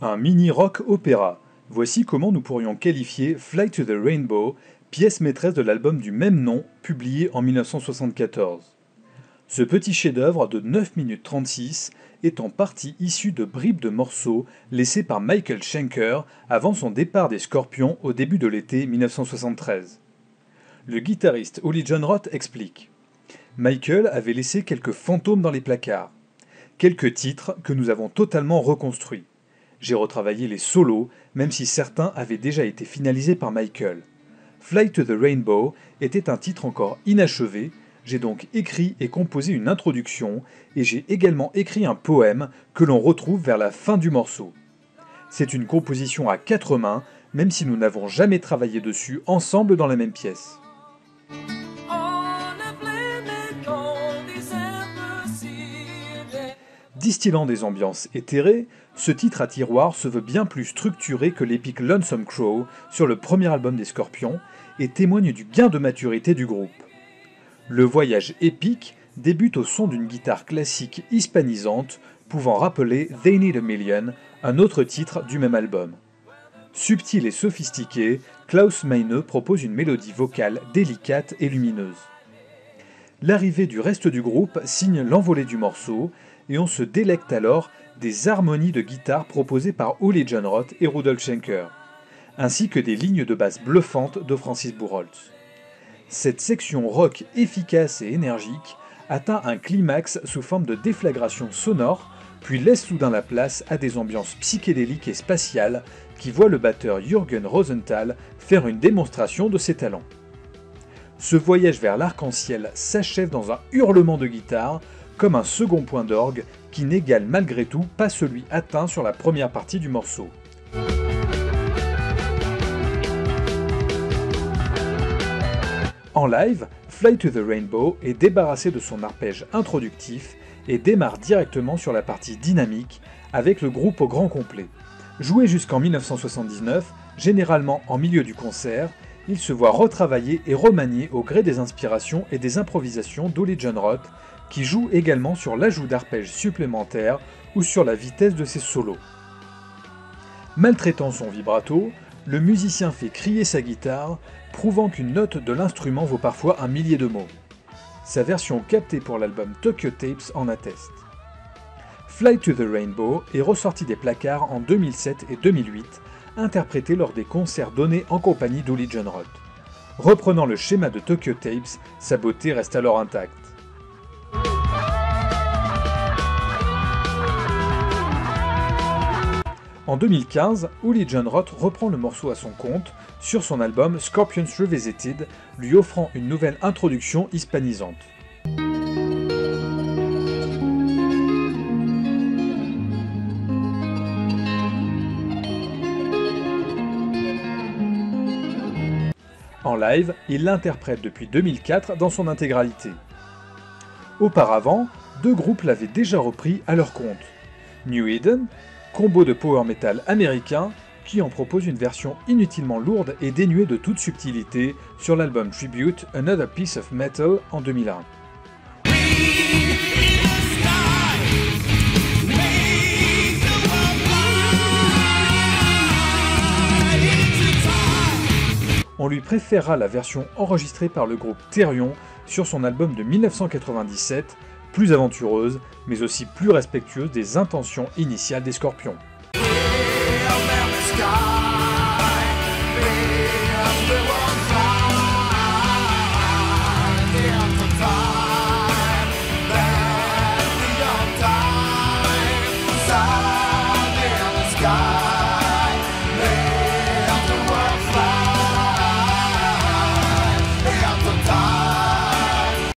Un mini-rock opéra. Voici comment nous pourrions qualifier Fly to the Rainbow, pièce maîtresse de l'album du même nom, publié en 1974. Ce petit chef-d'œuvre de 9 minutes 36 est en partie issu de bribes de morceaux laissés par Michael Schenker avant son départ des Scorpions au début de l'été 1973. Le guitariste Uli Jon Roth explique : Michael avait laissé quelques fantômes dans les placards, quelques titres que nous avons totalement reconstruits. J'ai retravaillé les solos, même si certains avaient déjà été finalisés par Michael. Fly to the Rainbow était un titre encore inachevé, j'ai donc écrit et composé une introduction, et j'ai également écrit un poème que l'on retrouve vers la fin du morceau. C'est une composition à 4 mains, même si nous n'avons jamais travaillé dessus ensemble dans la même pièce. Distillant des ambiances éthérées, ce titre à tiroir se veut bien plus structuré que l'épique Lonesome Crow sur le premier album des Scorpions et témoigne du gain de maturité du groupe. Le voyage épique débute au son d'une guitare classique hispanisante pouvant rappeler They Need a Million, un autre titre du même album. Subtil et sophistiqué, Klaus Meine propose une mélodie vocale délicate et lumineuse. L'arrivée du reste du groupe signe l'envolée du morceau, et on se délecte alors des harmonies de guitare proposées par Uli Jon Roth et Rudolf Schenker, ainsi que des lignes de basse bluffantes de Francis Buchholz. Cette section rock efficace et énergique atteint un climax sous forme de déflagration sonore, puis laisse soudain la place à des ambiances psychédéliques et spatiales qui voient le batteur Jürgen Rosenthal faire une démonstration de ses talents. Ce voyage vers l'arc-en-ciel s'achève dans un hurlement de guitare, comme un second point d'orgue qui n'égale malgré tout pas celui atteint sur la première partie du morceau. En live, Fly to the Rainbow est débarrassé de son arpège introductif et démarre directement sur la partie dynamique avec le groupe au grand complet. Joué jusqu'en 1979, généralement en milieu du concert, il se voit retravaillé et remanié au gré des inspirations et des improvisations d'Uli Jon Roth, qui joue également sur l'ajout d'arpèges supplémentaires ou sur la vitesse de ses solos. Maltraitant son vibrato, le musicien fait crier sa guitare, prouvant qu'une note de l'instrument vaut parfois 1 millier de mots. Sa version captée pour l'album Tokyo Tapes en atteste. Fly to the Rainbow est ressorti des placards en 2007 et 2008, interprété lors des concerts donnés en compagnie d'Uli Jon Roth. Reprenant le schéma de Tokyo Tapes, sa beauté reste alors intacte. En 2015, Uli Jon Roth reprend le morceau à son compte sur son album Scorpions Revisited, lui offrant une nouvelle introduction hispanisante. En live, il l'interprète depuis 2004 dans son intégralité. Auparavant, 2 groupes l'avaient déjà repris à leur compte. New Eden, combo de power metal américain, qui en propose une version inutilement lourde et dénuée de toute subtilité sur l'album Tribute Another Piece of Metal en 2001. On lui préférera la version enregistrée par le groupe Therion sur son album de 1997, plus aventureuse, mais aussi plus respectueuse des intentions initiales des Scorpions.